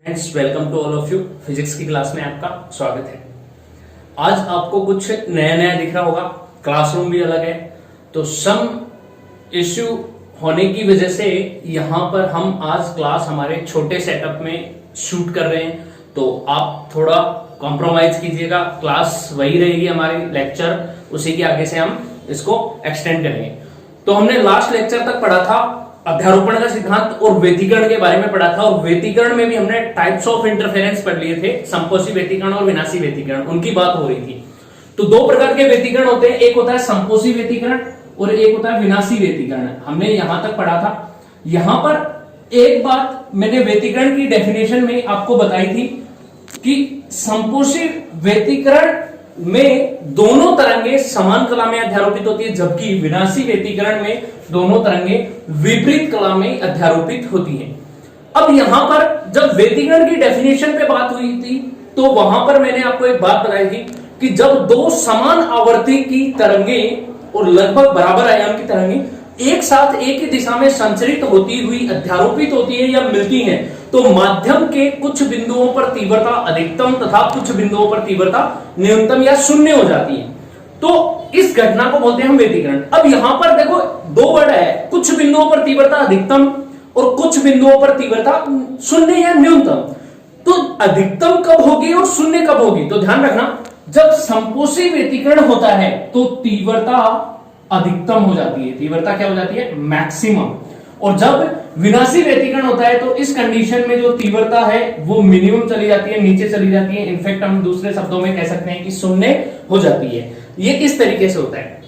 Friends, welcome to all of you. Physics की class में आपका स्वागत है। आज आपको कुछ नया नया दिख रहा होगा, क्लासरूम भी अलग है। तो सम इश्यू होने की वजह से यहाँ पर हम आज क्लास हमारे छोटे सेटअप में शूट कर रहे हैं, तो आप थोड़ा कॉम्प्रोमाइज कीजिएगा। क्लास वही रहेगी, हमारी लेक्चर उसी के आगे से हम इसको एक्सटेंड करेंगे। तो हमने लास्ट लेक्चर तक पढ़ा था अध्यारोपण का सिद्धांत और व्यतिकरण के बारे में पढ़ा था, और व्यतिकरण में भी हमने टाइप्स ऑफ इंटरफेरेंस पढ़ लिए थे, संपोषी व्यतिकरण और विनाशी व्यतिकरण, उनकी बात हो रही थी। तो दो प्रकार के व्यतिकरण होते हैं, एक होता है संपोषी व्यतिकरण और एक होता है विनाशी व्यतिकरण। हमने यहां तक पढ़ा था। यहां पर एक बात मैंने व्यतिकरण की डेफिनेशन में आपको बताई थी कि संपोषी व्यतिकरण में दोनों तरंगे समान कला में अध्यारोपित होती है, जबकि विनाशी व्यतिकरण में दोनों तरंगे विपरीत कला में अध्यारोपित होती हैं। अब यहां पर जब व्यतिकरण की डेफिनेशन पे बात हुई थी, तो वहां पर मैंने आपको एक बात बताई थी कि जब दो समान आवर्ती की तरंगे और लगभग बराबर आयाम की तरंगे एक साथ एक ही दिशा में संचरित होती हुई अध्यारोपित होती है या मिलती हैं, तो माध्यम के कुछ बिंदुओं पर तीव्रता अधिकतम तथा कुछ बिंदुओं पर तीव्रता न्यूनतम या शून्य हो जाती है। तो इस घटना को बोलते हैं हम व्यतिकरण। अब यहां पर देखो दो वर्ड है, कुछ बिंदुओं पर तीव्रता अधिकतम और कुछ बिंदुओं पर तीव्रता शून्य या न्यूनतम। तो अधिकतम कब होगी और शून्य कब होगी? तो ध्यान रखना, जब संपोषी व्यतिकरण होता है तो तीव्रता अधिकतम हो जाती है, तीव्रता क्या हो जाती है? मैक्सिमम। और जब विनाशी व्यतिकरण होता है तो इस कंडीशन में जो तीव्रता है वो मिनिमम चली जाती है, नीचे चली जाती है। इनफैक्ट हम दूसरे शब्दों में कह सकते हैं कि शून्य हो जाती है। ये इस तरीके से होता है।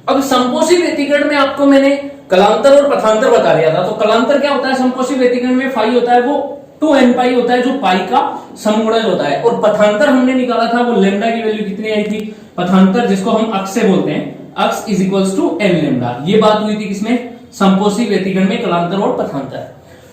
अब संपोषी व्यतिकरण में आपको मैंने कलांतर और पथांतर बता दिया था। तो कलांतर क्या होता है? संपोषी व्यतिकरण में फाई होता है वो 2n पाई होता है, जो पाई का समगुणज होता है। और पथांतर हमने निकाला था, वो लेमडा की वैल्यू कितनी आई थी? पथांतर जिसको हम अक्ष से बोलते हैं, x is equals to n lambda. ये बात हुई थी किसमें? संपोषी व्यतिकरण में, कलांतर और पथांतर।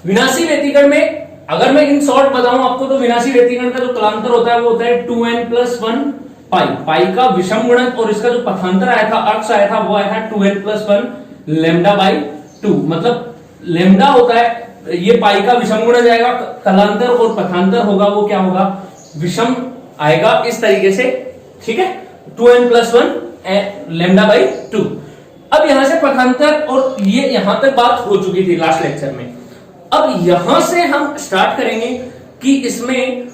विनाशी व्यतिकरण में अगर मैं इन शॉर्ट बताऊं आपको, तो विनाशी व्यतिकरण का जो कलांतर होता है वो होता है 2n+1 पाई, पाई का विषम गुणज, और इसका जो पथांतर आया था, अक्ष आया था, वो आया था 2n+1 लेमडा बाई 2। मतलब लेमडा होता है, ये पाई का विषम गुणज आएगा, कलांतर और पथांतर होगा वो क्या होगा? विषम आएगा, इस तरीके से। ठीक है, 2n+1 लेमडा बाई 2। अब यहां से पथांतर और ये यहां तक बात हो चुकी थी लास्ट लेक्चर में। अब यहां से हम स्टार्ट करेंगे कि इसमें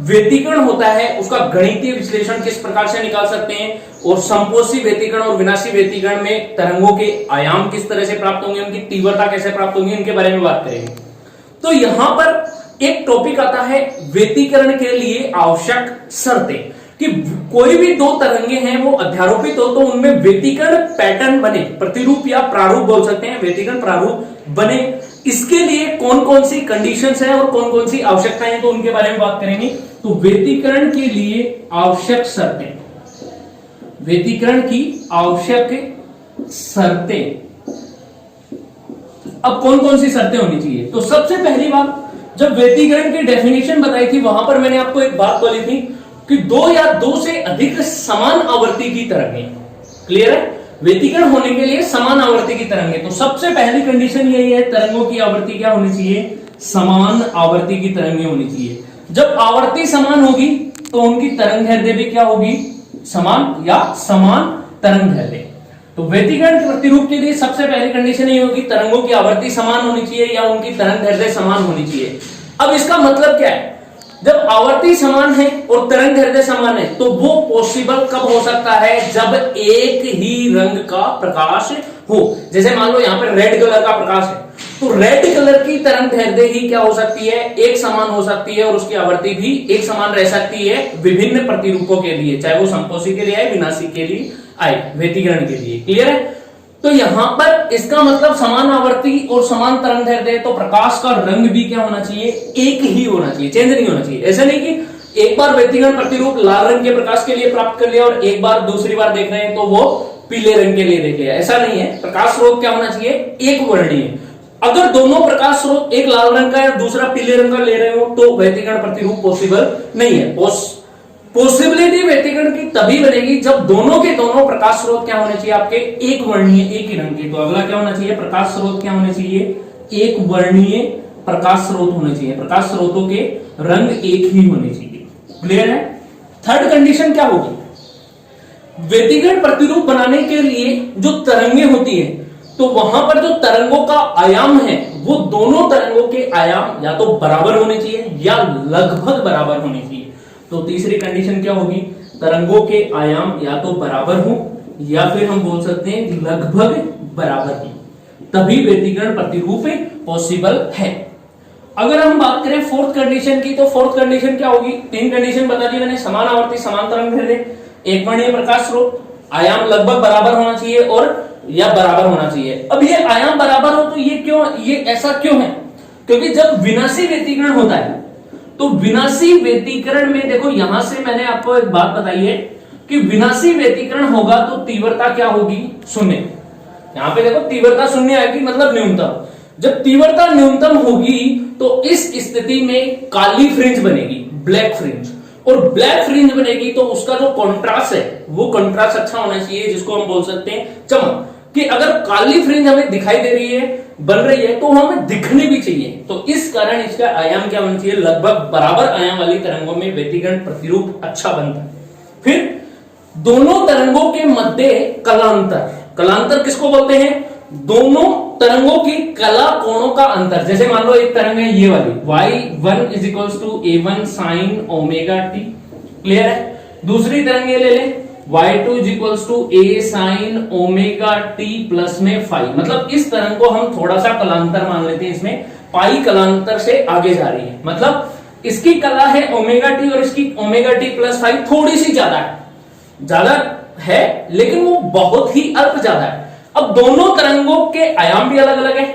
व्यतिकरण होता है, उसका गणितीय विश्लेषण किस प्रकार से निकाल सकते हैं, और संपोषी व्यतिकरण और विनाशी व्यतिकरण में तरंगों के आयाम किस तरह से प्राप्त होंगे, उनकी तीव्रता कैसे प्राप्त होंगी, इनके बारे में बात करेंगे। तो यहां पर एक टॉपिक आता है व्यतिकरण के लिए आवश्यक शर्तें, कि कोई भी दो तरंगे हैं वो अध्यारोपित हो तो उनमें व्यतिकरण पैटर्न बने, प्रतिरूप या प्रारूप बोल सकते हैं, व्यतिकरण प्रारूप बने। इसके लिए कौन कौन सी कंडीशंस हैं और कौन कौन सी आवश्यकताएं हैं, तो उनके बारे में बात करेंगे। तो व्यतिकरण के लिए आवश्यक शर्तें, व्यतिकरण की आवश्यक शर्तें। अब कौन कौन सी शर्तें होनी चाहिए? तो सबसे पहली बात, जब व्यतिकरण की डेफिनेशन बताई थी वहां पर मैंने आपको एक बात बोली थी कि दो या दो से अधिक समान आवर्ती की तरंगे, क्लियर है? व्यतिकरण होने के लिए समान आवर्ती की तरंगे। तो सबसे पहली कंडीशन यही है, तरंगों की आवर्ती क्या होनी चाहिए? समान आवर्ती की तरंगे होनी चाहिए। जब आवर्ती समान होगी तो उनकी तरंग दैर्ध्य भी क्या होगी? समान या समान तरंग दैर्ध्य। तो व्यतिकरण के प्रतिरूप के लिए सबसे पहली कंडीशन ये होगी, तरंगों की आवर्ती समान होनी चाहिए या उनकी तरंग दैर्ध्य समान होनी चाहिए। अब इसका मतलब क्या है? जब आवर्ती समान है और तरंग दैर्ध्य समान है, तो वो पॉसिबल कब हो सकता है? जब एक ही रंग का प्रकाश हो। जैसे मान लो यहाँ पर रेड कलर का प्रकाश है, तो रेड कलर की तरंग दैर्ध्य ही क्या हो सकती है? एक समान हो सकती है, और उसकी आवर्ती भी एक समान रह सकती है विभिन्न प्रतिरूपों के लिए, चाहे वो संपोषी के लिए आए, विनाशी के लिए आए, व्यतिकरण के लिए। क्लियर है? तो यहां पर इसका मतलब समान आवर्ती और समान तरंग दैर्ध्य, तो प्रकाश का रंग भी क्या होना चाहिए? एक ही होना चाहिए, चेंज नहीं होना चाहिए। ऐसा नहीं कि एक बार व्यतिकरण प्रतिरूप लाल रंग के प्रकाश के लिए प्राप्त कर लिया और एक बार दूसरी बार देख रहे हैं तो वो पीले रंग के लिए देख लिया, ऐसा नहीं है। प्रकाश स्रोत क्या होना चाहिए? एक वर्णीय। अगर दोनों प्रकाश स्रोत, एक लाल रंग का या दूसरा पीले रंग का ले रहे हो, तो व्यतिकरण प्रतिरूप पॉसिबल नहीं है। पॉसिबिलिटी व्यतिकरण की तभी बनेगी जब दोनों के दोनों प्रकाश स्रोत क्या होने चाहिए? आपके एक वर्णीय, एक ही रंग के। तो अगला क्या होना चाहिए? प्रकाश स्रोत क्या होने चाहिए? एक वर्णीय प्रकाश स्रोत होने चाहिए, प्रकाश स्रोतों के रंग एक ही होने चाहिए। क्लियर है? थर्ड कंडीशन क्या होगी? व्यतिकरण प्रतिरूप बनाने के लिए जो तरंगे होती है तो वहां पर जो तरंगों का आयाम है वो दोनों तरंगों के आयाम या तो बराबर होने चाहिए या लगभग बराबर होने चाहिए। तो तीसरी कंडीशन क्या होगी? तरंगों के आयाम या तो बराबर हो या फिर हम बोल सकते हैं लगभग बराबर हो, तभी व्यतिकरण प्रतिरूप पॉसिबल है। अगर हम बात करें फोर्थ कंडीशन की, तो फोर्थ कंडीशन क्या होगी? तीन कंडीशन बता दी मैंने, समान आवर्ती समान तरंग दैर्ध्य, एक वर्णीय प्रकाश स्रोत, आयाम लगभग बराबर होना चाहिए और या बराबर होना चाहिए। अब ये आयाम बराबर हो तो ये क्यों, ये ऐसा क्यों है? क्योंकि जब विनाशी व्यतिकरण होता है तो विनाशी व्यतिकरण में देखो, यहां से मैंने आपको एक बात बताई है कि विनाशी व्यतिकरण होगा तो तीव्रता क्या होगी? शून्य। यहां पे देखो तीव्रता शून्य आएगी, मतलब न्यूनतम। जब तीव्रता न्यूनतम होगी तो इस स्थिति में काली फ्रिंज बनेगी, ब्लैक फ्रिंज, और ब्लैक फ्रिंज बनेगी तो उसका जो कॉन्ट्रास्ट है वो कॉन्ट्रास्ट अच्छा होना चाहिए, जिसको हम बोल सकते हैं चमक। कि अगर काली फ्रिंज हमें दिखाई दे रही है, बन रही है, तो हमें दिखनी भी चाहिए। तो इस कारण इसका आयाम क्या होना चाहिए? लगभग बराबर आयाम वाली तरंगों में व्यतिकरण प्रतिरूप अच्छा बनता है। फिर दोनों तरंगों के मध्य कलांतर, कलांतर किसको बोलते हैं? दोनों तरंगों की कला कोणों का अंतर। जैसे मान लो एक तरंग है ये वाली, y1 is equals to a1 sine omega t. Clear है? दूसरी तरंग ये ले लें, y2 is equals to a sine omega t plus में फाई। मतलब इस तरंग को हम थोड़ा सा कलांतर मान लेते हैं, इसमें पाई कलांतर से आगे जा रही है। मतलब इसकी कला है ओमेगा टी और इसकी ओमेगा टी प्लस फाई थोड़ी सी ज्यादा है, ज्यादा है लेकिन वो बहुत ही अल्प ज्यादा है। अब दोनों तरंगों के आयाम भी अलग अलग है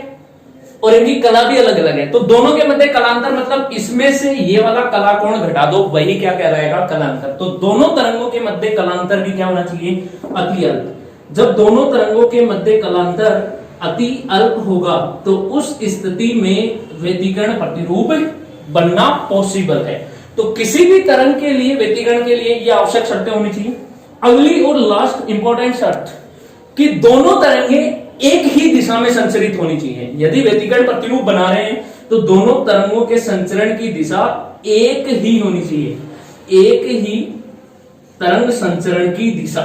और इनकी कला भी अलग अलग है, तो दोनों के मध्य कलांतर, मतलब इसमें से ये वाला कला कोण घटा दो, वही क्या कहलाएगा? कलांतर। तो दोनों तरंगों के मध्य कलांतर भी क्या होना चाहिए? अति अल्प। जब दोनों तरंगों के मध्य कलांतर अति अल्प होगा तो उस स्थिति में व्यतिकरण प्रतिरूप बनना पॉसिबल है। तो किसी भी तरंग के लिए, व्यतिकरण के लिए ये आवश्यक शर्तें होनी चाहिए। अगली और लास्ट इंपॉर्टेंट शर्त कि दोनों तरंगे एक ही दिशा में संचरित होनी चाहिए। यदि व्यतिकरण प्रतिरूप बना रहे हैं तो दोनों तरंगों के संचरण की दिशा एक ही होनी चाहिए, एक ही तरंग संचरण की दिशा,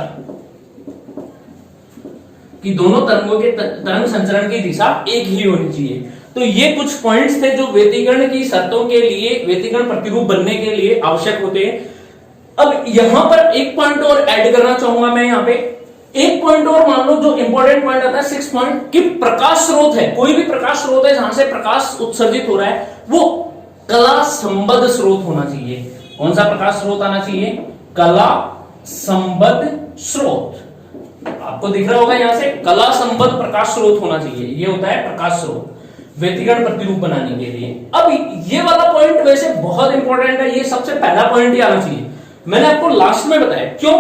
कि दोनों तरंगों के तरंग संचरण की दिशा एक ही होनी चाहिए। तो ये कुछ पॉइंट्स थे जो व्यतिकरण की शर्तों के लिए, व्यतिकरण प्रतिरूप बनने के लिए आवश्यक होते हैं। अब यहां पर एक पॉइंट और ऐड करना चाहूंगा मैं, यहां पे एक पॉइंट और मान लो जो इंपॉर्टेंट पॉइंट आता है 6 पॉइंट, कि प्रकाश स्रोत है, कोई भी प्रकाश स्रोत है जहां से प्रकाश उत्सर्जित हो रहा है वो कला संबद्ध स्रोत होना चाहिए। कौन सा प्रकाश स्रोत आना चाहिए? कला संबद्ध स्रोत। आपको दिख रहा होगा यहां से, कला संबद्ध प्रकाश स्रोत होना चाहिए। ये होता है प्रकाश स्रोत व्यतिकरण प्रतिरूप बनाने के लिए। अब ये वाला पॉइंट वैसे बहुत इंपॉर्टेंट है, ये सबसे पहला पॉइंट ही आना चाहिए। मैंने आपको लास्ट में बताया, क्यों?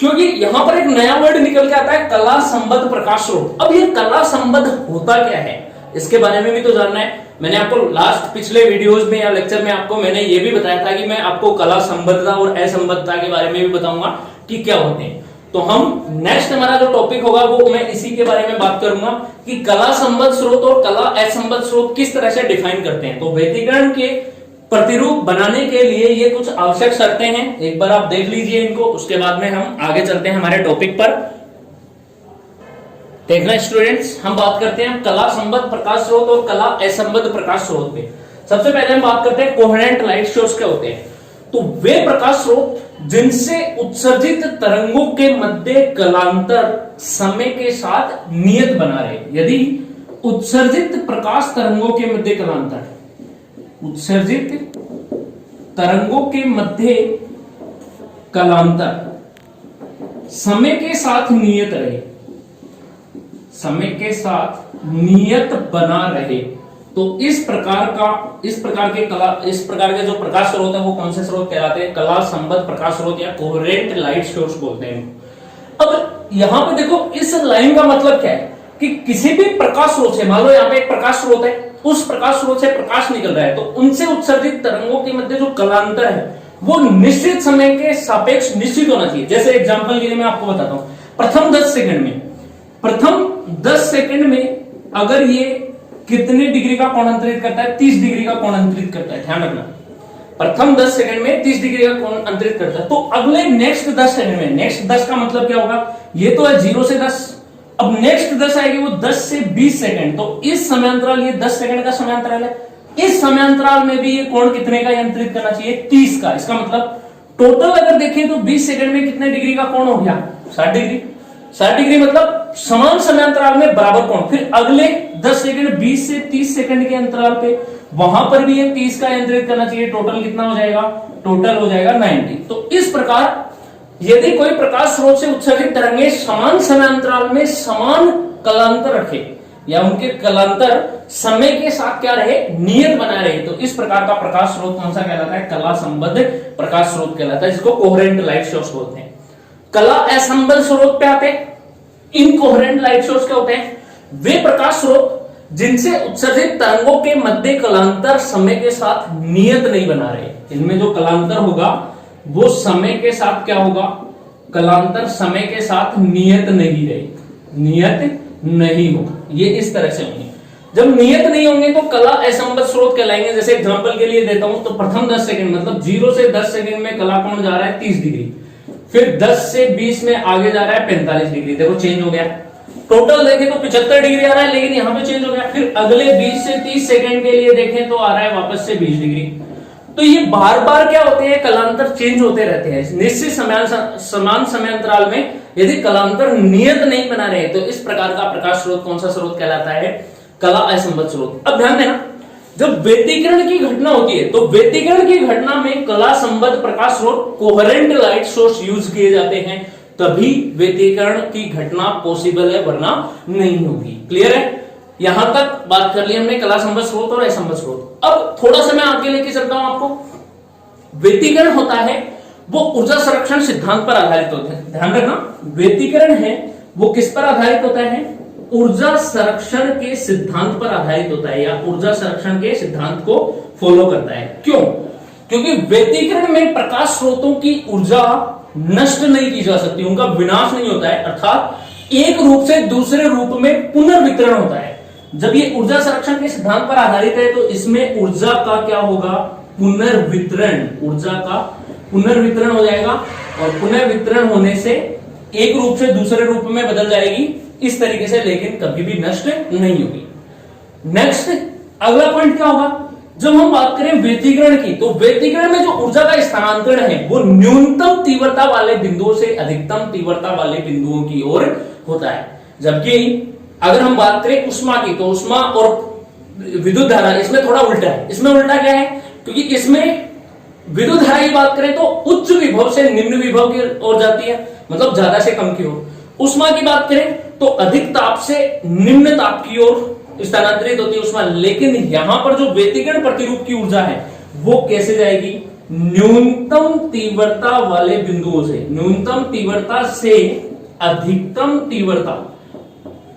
क्योंकि यहां पर एक नया वर्ड निकल के आता है, कला संबद्ध प्रकाश स्रोत। अब ये कला संबद्ध होता क्या है, इसके बारे में भी तो जानना है। मैंने आपको लास्ट पिछले वीडियोस में या लेक्चर में आपको मैंने ये भी बताया था कि मैं आपको कला संबद्धता और असंबद्धता के बारे में भी बताऊंगा कि क्या होते हैं। तो हम नेक्स्ट हमारा जो टॉपिक होगा वो मैं इसी के बारे में बात करूंगा कि कला संबद्ध स्रोत और कला असंबद्ध स्रोत किस तरह से डिफाइन करते हैं। तो व्यतिकरण के प्रतिरूप बनाने के लिए ये कुछ आवश्यक शर्तें हैं, एक बार आप देख लीजिए इनको, उसके बाद में हम आगे चलते हैं हमारे टॉपिक पर। देखना स्टूडेंट्स, हम बात करते हैं कला संबद्ध प्रकाश स्रोत और कला असंबद्ध प्रकाश स्रोत पे। सबसे पहले हम बात करते हैं कोहेरेंट लाइट सोर्स क्या होते हैं। तो वे प्रकाश स्रोत जिनसे उत्सर्जित तरंगों के मध्य कलांतर समय के साथ नियत बना रहे। यदि उत्सर्जित प्रकाश तरंगों के मध्य कलांतर, उत्सर्जित तरंगों के मध्य कलांतर समय के साथ नियत रहे, समय के साथ नियत बना रहे, तो इस प्रकार के जो प्रकाश स्रोत है वो कौन से स्रोत कहलाते हैं? कला संबद्ध प्रकाश स्रोत या कोहेरेंट लाइट सोर्स बोलते हैं। अब यहां पे देखो इस लाइन का मतलब क्या है कि किसी भी प्रकाश स्रोत से, मान लो यहाँ पे एक प्रकाश स्रोत है, उस प्रकाश स्रोत से प्रकाश निकल रहा है, तो उनसे उत्सर्जित तरंगों के मध्य जो कलांतर है वो निश्चित समय के सापेक्ष निश्चित होना चाहिए। जैसे एग्जांपल के लिए मैं आपको बताता हूं, प्रथम 10 सेकंड में अगर ये कितने डिग्री का कोण अंतरित करता है? 30 डिग्री का कोण अंतरित करता है, ध्यान रखना। प्रथम 10 सेकंड में 30 डिग्री का कोण अंतरित करता है। तो अगले नेक्स्ट 10 सेकंड में, नेक्स्ट 10 का मतलब क्या होगा? ये तो है 0 से 10, अब नेक्स्ट 10 आएगी वो 10 से 20 सेकंड। तो इस समयांतराल, ये 10 सेकंड का समयांतराल है, इस समयांतराल में भी ये कोण कितने का अंतरित करना चाहिए? 30 का। इसका मतलब टोटल अगर देखें तो 20 सेकंड में कितने डिग्री का कोण हो गया? 60 डिग्री। 60 डिग्री मतलब समान समयांतराल में बराबर कोण। फिर अगले 10 सेकंड 20 से 30 सेकंड के अंतराल पे वहां पर भी ये 30 का अंतरित करना चाहिए। टोटल कितना हो जाएगा? टोटल हो जाएगा 90। तो इस प्रकार यदि कोई प्रकाश स्रोत से उत्सर्जित तरंगे समान समयांतराल में समान कलांतर रखे या उनके कलांतर समय के साथ क्या रहे? नियत बना रहे, तो इस प्रकार का प्रकाश स्रोत कौन सा कहलाता है? कला संबद्ध प्रकाश स्रोत कहलाता है, जिसको कोहेरेंट लाइट सोर्स बोलते हैं। कला असंबद्ध स्रोत पे आते हैं, इनकोहेरेंट लाइट सोर्स क्या होते हैं? वे प्रकाश स्रोत जिनसे उत्सर्जित तरंगों के मध्य कलांतर समय के साथ नियत नहीं बना रहे। इनमें जो कलांतर होगा वो समय के साथ क्या होगा? कलांतर समय के साथ नियत नहीं रहे, नियत नहीं होगा। ये इस तरह से होंगे। जब नियत नहीं होंगे तो कला असंबद्ध स्रोत कहलाएंगे। जैसे एग्जांपल के लिए देता हूं तो प्रथम 10 सेकंड मतलब 0 से 10 सेकंड में कला कोण जा रहा है 30 डिग्री, फिर 10 से 20 में आगे जा रहा है 45 डिग्री। देखो चेंज हो गया। टोटल देखें तो 75 डिग्री आ रहा है, लेकिन यहां पे चेंज हो गया। फिर अगले 20 से 30 सेकंड के लिए देखें तो आ रहा है वापस से 20 डिग्री। तो ये बार बार क्या होते हैं? कलांतर चेंज होते रहते हैं। निश्चित समान समयांतराल में यदि कलांतर नियत नहीं बना रहे तो इस प्रकार का प्रकाश स्रोत कौन सा स्रोत कहलाता है? कला असंबद्ध स्रोत। अब ध्यान देना, जब व्यतिकरण की घटना होती है तो व्यतिकरण की घटना में कला संबद्ध प्रकाश स्रोत कोहेरेंट लाइट सोर्स यूज किए जाते हैं, तभी व्यतिकरण की घटना पॉसिबल है, वरना नहीं होगी। क्लियर है? यहां तक बात कर ली हमने कला संबद्ध स्रोत और असंबद्ध स्रोत। अब थोड़ा सा मैं आगे लेके चलता हूं आपको। व्यतिकरण होता है वो ऊर्जा संरक्षण सिद्धांत पर आधारित होता है। ध्यान रखना, व्यतिकरण है वो किस पर आधारित होता है? ऊर्जा संरक्षण के सिद्धांत पर आधारित होता है, या ऊर्जा संरक्षण के सिद्धांत को फॉलो करता है। क्यों? क्योंकि व्यतिकरण में प्रकाश स्रोतों की ऊर्जा नष्ट नहीं की जा सकती, उनका विनाश नहीं होता है, अर्थात एक रूप से दूसरे रूप में पुनर्वितरण होता है। जब ये ऊर्जा संरक्षण के सिद्धांत पर आधारित है तो इसमें ऊर्जा का क्या होगा? पुनर्वितरण। ऊर्जा का पुनर्वितरण हो जाएगा, और पुनर्वितरण होने से एक रूप से दूसरे रूप में बदल जाएगी इस तरीके से, लेकिन कभी भी नष्ट नहीं होगी। नेक्स्ट अगला पॉइंट क्या होगा? जब हम बात करें व्यतिकरण की, तो व्यतिकरण में जो ऊर्जा का स्थानांतरण है वो न्यूनतम तीव्रता वाले बिंदुओं से अधिकतम तीव्रता वाले बिंदुओं की ओर होता है। जबकि अगर हम बात करें उष्मा की, तो उष्मा और विद्युत धारा इसमें थोड़ा उल्टा है। इसमें उल्टा क्या है? क्योंकि इसमें विद्युत धारा की बात करें तो उच्च विभव से निम्न विभव की ओर जाती है, मतलब ज्यादा से कम की ओर। उष्मा की बात करें तो अधिक ताप से निम्न ताप की ओर स्थानांतरित होती है उष्मा। लेकिन यहां पर जो व्यतिकरण प्रतिरूप की ऊर्जा है वो कैसे जाएगी? न्यूनतम तीव्रता वाले बिंदुओं से, न्यूनतम तीव्रता से अधिकतम तीव्रता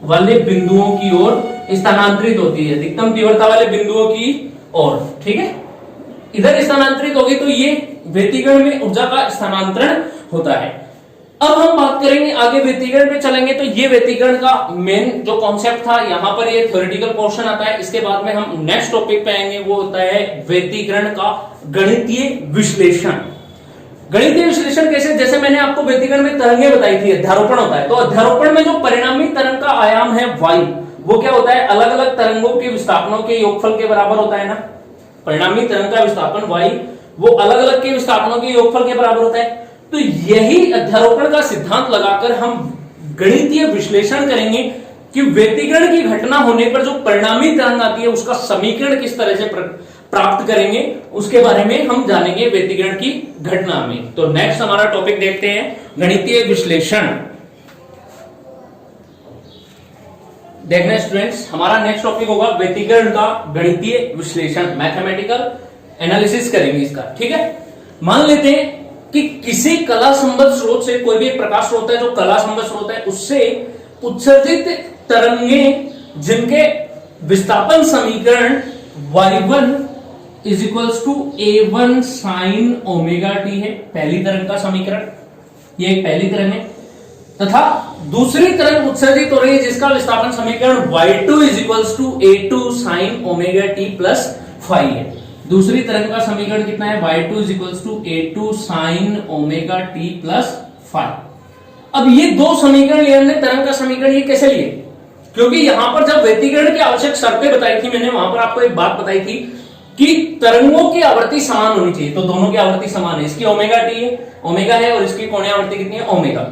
वाले बिंदुओं की ओर स्थानांतरित होती है, अधिकतम तीव्रता वाले बिंदुओं की ओर। ठीक है, इधर स्थानांतरित होगी तो ये व्यतिकरण में ऊर्जा का स्थानांतरण होता है। अब हम बात करेंगे आगे, व्यतिकरण पे चलेंगे तो ये व्यतिकरण का मेन जो कॉन्सेप्ट था, यहां पर ये थ्योरेटिकल पोर्शन आता है। इसके बाद में हम नेक्स्ट टॉपिक पे आएंगे, वो होता है व्यतिकरण का गणितीय विश्लेषण। गणितीय विश्लेषण कैसे? जैसे मैंने आपको व्यतिकरण में तरंगे बताई थी, अध्यारोपण होता है, तो अध्यारोपण में जो परिणामी तरंग का आयाम है y, वो क्या होता है? अलग अलग तरंगों के विस्थापनों के योगफल के बराबर होता है ना। परिणामी तरंग का विस्थापन y वो अलग अलग के विस्थापनों के योगफल के बराबर होता है। तो यही अध्यारोपण का सिद्धांत लगाकर हम गणितीय विश्लेषण करेंगे कि व्यतिकरण की घटना होने पर जो परिणामी तरंग आती है उसका समीकरण किस तरह से प्राप्त करेंगे, उसके बारे में हम जानेंगे व्यतिकरण की घटना में। तो नेक्स्ट हमारा टॉपिक देखते हैं, गणितीय विश्लेषण। देखना स्टूडेंट्स, हमारा नेक्स्ट टॉपिक होगा व्यतिकरण का गणितीय विश्लेषण, मैथमेटिकल एनालिसिस करेंगे इसका। ठीक है, मान लेते हैं कि किसी कला संबद्ध स्रोत से, कोई भी एक प्रकाश स्रोत है जो कला संबद्ध स्रोत है, उससे उत्सर्जित तरंगे जिनके विस्थापन समीकरण y1 is equals to a1 sine omega t है, पहली तरंग का समीकरण, ये एक पहली तरंग है। तथा दूसरी तरंग उत्सर्जित हो रही है जिसका विस्थापन समीकरण y2 is equals to a2 sine omega t plus phi है। दूसरी तरंग का समीकरण कितना है? y2 is equals to a2 sine omega t plus phi. अब ये दो समीकरण लिए हमने, तरंग का समीकरण ये कैसे लिए? क्योंकि यहां पर जब व्यतिकरण की आवश्यक शर्तें बताई थी मैंने, वहां पर आपको एक बात बताई थी कि तरंगों की आवृत्ति समान होनी चाहिए। तो दोनों की आवृत्ति समान है, इसकी ओमेगा टी है, ओमेगा है, और इसकी कोणीय आवृत्ति कितनी है? ओमेगा।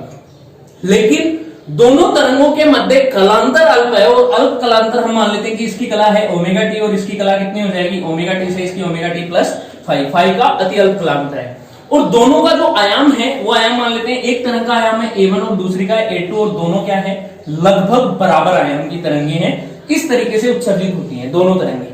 लेकिन दोनों तरंगों के मध्य कलांतर अल्प है, और अल्प कलांतर हम मान लेते हैं कि इसकी कला है ओमेगा टी, और इसकी कला कितनी हो जाएगी? ओमेगा टी से इसकी omega t plus five. Five का अति अल्प कलांतर है, और दोनों का जो आयाम है वो आयाम मान लेते हैं, एक तरंग का आयाम है a1 और दूसरी का है a2, और दोनों क्या है? लगभग बराबर आयाम की तरंगे हैं। इस तरीके से उत्सर्जित होती हैं दोनों तरंगे।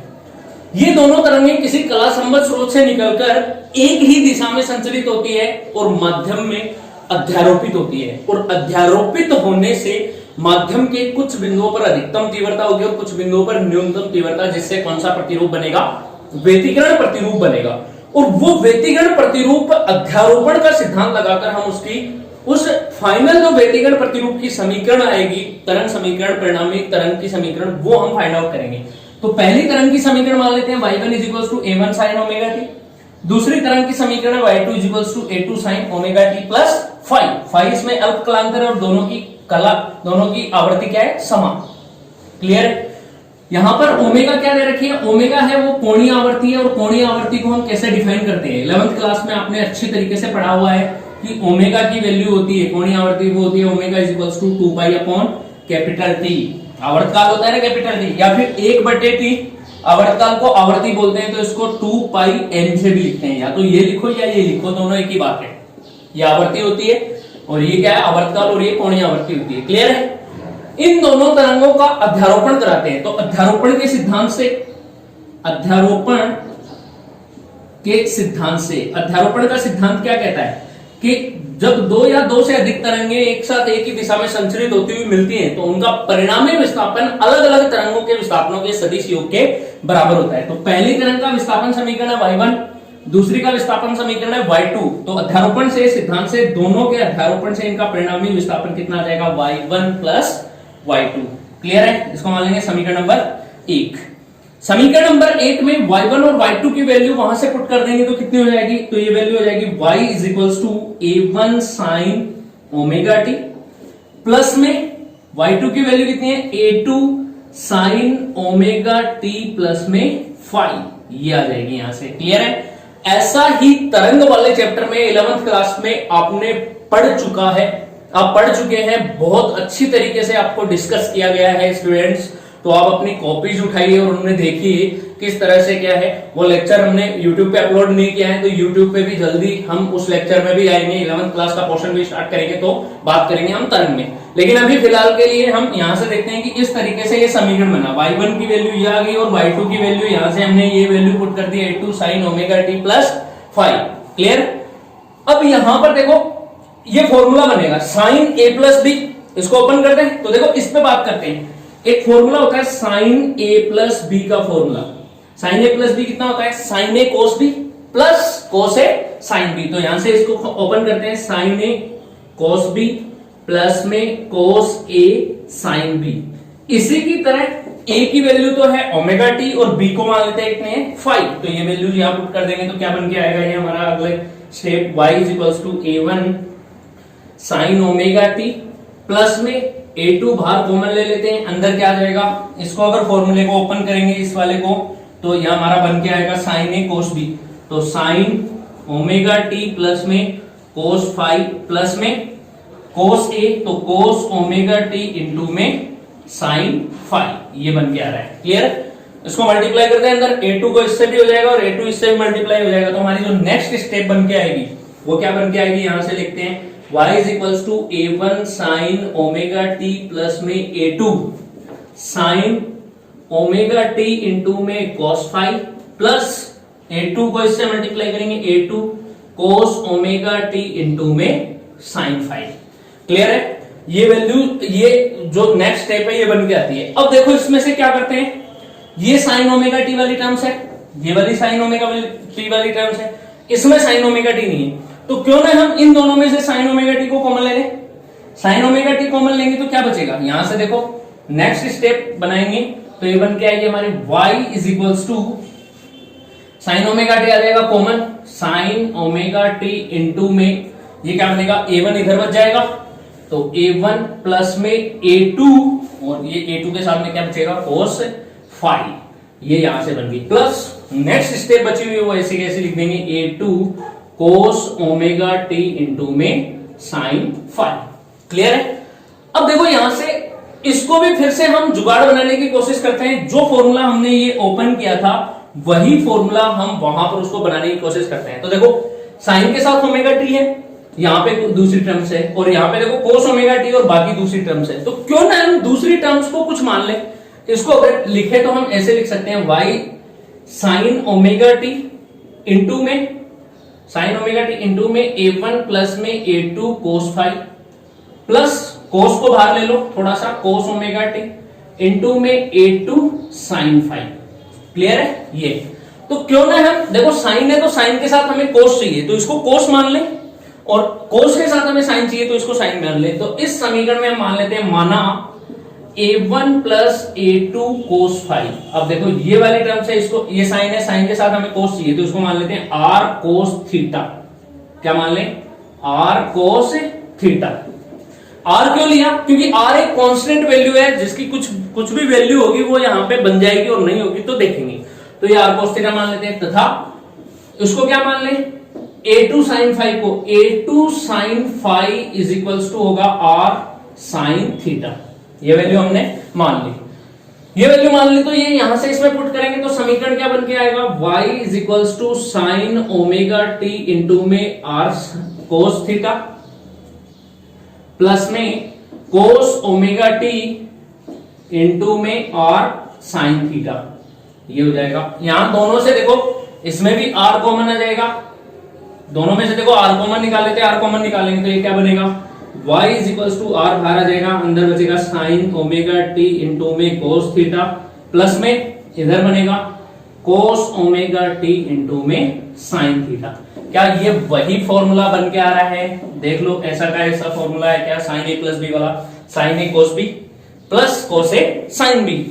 ये दोनों तरंगें किसी कला संबद्ध स्रोत से निकलकर एक ही दिशा में संचरित होती है और माध्यम में अध्यारोपित होती है, और अध्यारोपित होने से माध्यम के कुछ बिंदुओं पर अधिकतम तीव्रता होगी और कुछ बिंदुओं पर न्यूनतम तीव्रता, जिससे कौन सा प्रतिरूप बनेगा? व्यतिकरण प्रतिरूप बनेगा। और वो व्यतिकरण प्रतिरूप अध्यारोपण का सिद्धांत लगाकर हम उस फाइनल जो व्यतिकरण प्रतिरूप की समीकरण आएगी, तरंग समीकरण, परिणामी तरंग की समीकरण, वो हम फाइंड आउट करेंगे। तो पहली तरंग की समीकरण मान लेते हैं y1 is equals to a1 sin omega t. दूसरी तरंग की समीकरण y2 is equals to a2 sin omega t plus five. Five इसमें अल्प कलांतर है और दोनों की आवृत्ति क्या है? समान। क्लियर है? यहां पर ओमेगा क्या दे रखी है? ओमेगा है वो कोणीय आवृत्ति है, और कोणीय आवृत्ति को हम कैसे डिफाइन करते हैं? 11th क्लास में आपने अच्छी तरीके से पढ़ा हुआ है कि ओमेगा की वैल्यू होती है, कोणीय आवृत्ति वो होती है omega is equals to 2 pi upon capital T. आवर्तकाल होता है ना कैपिटल टी, या फिर 1/t। आवर्तकाल को आवृत्ति बोलते हैं, तो इसको 2 पाई n से भी लिखते हैं, या तो ये लिखो या ये लिखो, दोनों एक ही बात है। ये आवृत्ति होती है और ये क्या है? आवर्तकाल, और ये कोणीय आवृत्ति होती है। क्लियर है? इन दोनों तरंगों का अध्यारोपण कराते हैं। तो अध्यारोपण के सिद्धांत से, अध्यारोपण का सिद्धांत क्या कहता है कि जब दो या दो से अधिक तरंगे एक साथ एक ही दिशा में संचरित होती हुई मिलती हैं, तो उनका परिणामी विस्थापन अलग अलग तरंगों के विस्थापनों के सदिश योग के बराबर होता है। तो पहली तरंग का विस्थापन समीकरण है y1, दूसरी का विस्थापन समीकरण है y2। तो अध्यारोपण से, सिद्धांत से, दोनों के अध्यारोपण से इनका परिणामी विस्थापन कितना आ जाएगा? y1 plus y2। क्लियर है? इसको मान लेंगे समीकरण नंबर 1। समीकरण नंबर 1 में y1 और y2 की वैल्यू वहां से पुट कर देंगे तो कितनी हो जाएगी? तो ये वैल्यू हो जाएगी y is equals to a1 sine omega t, plus में y2 की वैल्यू कितनी है? a2 sine omega t plus में फाइव। ये आ जाएगी यहां से। क्लियर है? ऐसा ही तरंग वाले चैप्टर में 11th क्लास में आपने पढ़ चुका है, आप पढ़ चुके हैं, बहुत अच्छी तरीके से आपको डिस्कस किया गया है स्टूडेंट्स। तो आप अपनी कॉपीज उठाइए और उन्हें देखिए किस तरह से क्या है। वो लेक्चर हमने YouTube पे अपलोड नहीं किया है, तो YouTube पे भी जल्दी हम उस लेक्चर में भी आएंगे, 11th क्लास का पोर्शन भी स्टार्ट करेंगे, तो बात करेंगे हम तरंग में। लेकिन अभी फिलहाल के लिए हम यहां से देखते हैं कि इस तरीके से ये समीकरण बना, y1 की वैल्यू ये आ गई और y2 की वैल्यू यहां से हमने ये वैल्यू पुट कर दी a2 sine omega t plus five. Clear? अब यहां पर देखो ये फॉर्मूला बनेगा साइन a प्लस बी। इसको ओपन करते हैं तो देखो इस पे बात करते हैं। एक फॉर्मूला होता है साइन a प्लस बी का formula. Sine a plus B कितना होता है? Sine a cos B plus cos a sine B. तो यहां से इसको ओपन करते हैं, sine a cos B plus में कोस a साइन बी। इसी की तरह a की वैल्यू तो है ओमेगा टी और b को मान लेते हैं कितने हैं? 5। तो ये वैल्यू यहां पुट कर देंगे तो क्या बन के आएगा? ये हमारा अगले step y is equals to a1 sine omega t plus में a2 बाहर कॉमन ले लेते हैं, अंदर क्या आ जाएगा? इसको अगर फॉर्मूले को ओपन करेंगे इस वाले को, तो यह हमारा बन के आएगा साइन a कोस b। तो साइन ओमेगा टी प्लस में कोस 5 प्लस में कोस a, तो कोस ओमेगा टी इंटू में साइन 5। ये बन के आ रहा है। क्लियर? इसको मल्टीप्लाई करते हैं, अंदर a2 को इससे भी हो जाएगा और a2 इससे भी मल्टीप्लाई हो जाएगा। तो हमारी जो नेक्स्ट स्टेप बन के आएगी वो क्या बन के आएगी? यहां से लिखते हैं y is equals to a1 sine omega t plus में a2 sine omega T into में cos 5 प्लस a2 को इससे मल्टीप्लाई करेंगे a2 cos omega T into में साइन 5। क्लियर है? ये वैल्यू, ये जो नेक्स्ट स्टेप है ये बन के आती है। अब देखो इसमें से क्या करते हैं, ये साइन ओमेगा टी वाली टर्म्स है, ये वाली साइन ओमेगा टी वाली टर्म्स है, इसमें साइन ओमेगा टी नहीं है, तो क्यों ना हम इन दोनों में से साइन ओमेगा टी को कॉमन ले लें। साइन ओमेगा टी कॉमन लेंगे तो क्या बचेगा, यहां से देखो नेक्स्ट स्टेप बनाएंगे तो ये बन के आएगी हमारी y is equals to sine omega T आ जाएगा common, sine omega T into में ये क्या बनेगा a1 इधर बच जाएगा तो a1 प्लस में a2 और ये a2 के साथ में क्या बचेगा cos फाई, ये यहां से बन गई प्लस नेक्स्ट स्टेप बची हुई है वो ऐसे कैसे लिख देंगे a2 cos omega T into में साइन फाई। क्लियर है। अब देखो यहां से इसको भी फिर से हम जुगाड़ बनाने की कोशिश करते हैं, जो फॉर्मूला हमने ये ओपन किया था वही फॉर्मूला हम वहां पर उसको बनाने की कोशिश करते हैं। तो देखो साइन के साथ ओमेगा टी है, यहाँ पे दूसरी टर्म्स है और यहाँ पे देखो कोस ओमेगा टी और बाकी दूसरी टर्म्स है, तो क्यों ना हम दूसरी टर्म्स को कुछ मान ले। इसको अगर लिखे तो हम ऐसे लिख सकते हैं y sign omega T into में साइन ओमेगा टी इंटू में a1 प्लस में a2 cos phi plus cos को बाहर ले लो थोड़ा सा कोस ओमेगा टी इंटू में a2 साइन फाई। क्लियर है ये। तो क्यों ना हम देखो साइन है तो साइन के साथ हमें कोस चाहिए तो इसको कोस मान ले और कोस के साथ हमें साइन चाहिए तो इसको साइन मान ले। तो इस समीकरण में हम मान लेते हैं माना a1 plus a2 cos phi. अब देखो ये वाली टर्म से इसको ये साइन है, साइन के साथ हमें कोस चाहिए तो इसको मान लेते हैं r कोस थीटा। क्या मान ले r कोस थीटा। r क्यों लिया, क्योंकि r एक कांस्टेंट वैल्यू है जिसकी कुछ भी वैल्यू होगी वो यहां पे बन जाएगी और नहीं होगी तो देखेंगे। तो ये r कोस थीटा मान लेते हैं तथा इसको क्या मान ले a2 साइन फाई को a2 sine phi is equals to होगा r साइन थीटा। ये वैल्यू हमने मान ली। ये वैल्यू मान ली तो ये यहां से इसमें पुट करेंगे तो समीकरण क्या बन के आएगा y is equals to sine omega T into में r कोस थीटा प्लस में कोस ओमेगा टी इंटू में r साइन थीटा। ये हो जाएगा। यहां दोनों से देखो इसमें भी r कॉमन आ जाएगा, दोनों में से देखो r कॉमन निकाल लेते हैं, r कॉमन निकालेंगे तो ये क्या बनेगा y is equals to r बाहर आ जाएगा, अंदर बचेगा साइन ओमेगा टी इंटू में कोस थीटा प्लस में इधर बनेगा कोस ओमेगा टी इंटू में साइन थीटा। क्या ये वही फॉर्मूला बन के आ रहा है, देख लो ऐसा का ऐसा फॉर्मूला है क्या, साइन ए प्लस बी वाला, साइन ए कोस बी प्लस कोस ए साइन बी।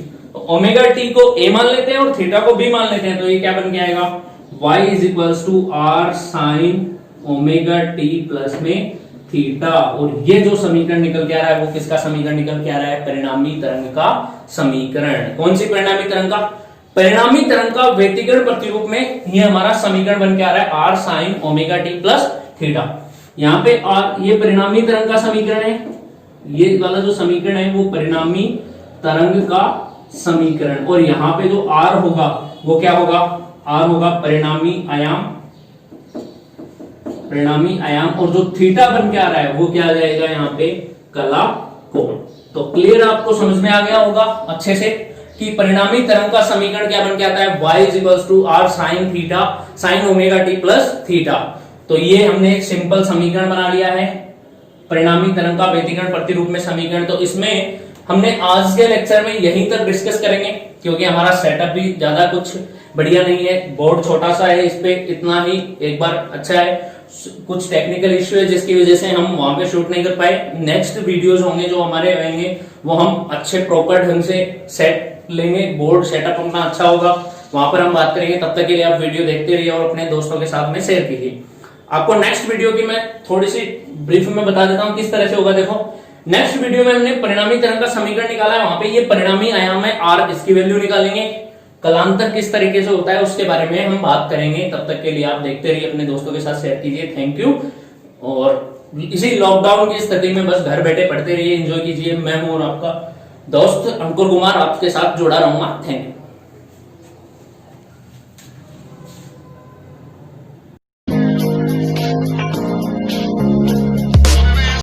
ओमेगा टी को a मान लेते हैं और थीटा को b मान लेते हैं तो ये क्या बन के आएगा y is equals to r sine omega t plus में थीटा। और ये जो समीकरण निकल के आ रहा है वो किसका समीकरण निकल के आ रहा है, परिणामी तरंग का समीकरण। कौन सी परिणामी तरंग का, परिणामी तरंग का व्यतिकरण प्रतिरूप में ये हमारा समीकरण बन के आ रहा है r sine omega t plus theta. यहाँ पे r ये परिणामी तरंग का समीकरण है, ये वाला जो समीकरण है वो परिणामी तरंग का समीकरण, और यहाँ पे जो r होगा वो क्या होगा, r होगा परिणामी आयाम और जो थीटा बन के आ रहा है वो क्या आ जाएगा यहाँ पे कला कोण। तो क्लियर आपको समझ में आ गया होगा अच्छे से कि परिणामी तरंग का समीकरण क्या बन के आता है y is equals to r sine theta sine omega t plus theta. तो ये हमने एक सिंपल समीकरण बना लिया है परिणामी तरंग का व्यतिकरण प्रतिरूप में समीकरण। तो इसमें हमने आज के लेक्चर में यहीं तक डिस्कस करेंगे क्योंकि हमारा सेटअप भी ज्यादा कुछ बढ़िया नहीं है, बोर्ड छोटा सा है, इस पे इतना ही एक बार अच्छा है। कुछ टेक्निकल इश्यू है जिसकी वजह से हम वहां पे शूट नहीं कर पाए। नेक्स्ट वीडियोस होंगे जो हमारे आएंगे वो हम अच्छे प्रॉपर ढंग से सेट लेंगे, बोर्ड सेटअप अपना अच्छा होगा, वहां पर हम बात करेंगे। तब तक के लिए आप वीडियो देखते रहिए और अपने दोस्तों के साथ में शेयर कीजिए। आपको नेक्स्ट वीडियो की मैं थोड़ी सी ब्रीफ में बता देता हूँ किस तरह से होगा। देखो नेक्स्ट वीडियो में हमने परिणामी तरंग का समीकरण निकाला है, वहां पे ये परिणामी आयाम है r, इसकी वैल्यू निकालेंगे। कलांतर किस तरीके से होता है उसके बारे में हम बात करेंगे। तब तक के लिए आप देखते रहिए, अपने दोस्तों के साथ शेयर कीजिए। Thank you. और इसी लॉकडाउन की स्थिति में बस घर बैठे पढ़ते रहिए, एंजॉय कीजिए। मैं हूं और आपका दोस्त अंकुर कुमार आपके साथ जुड़ा रहूंगा। Thank you.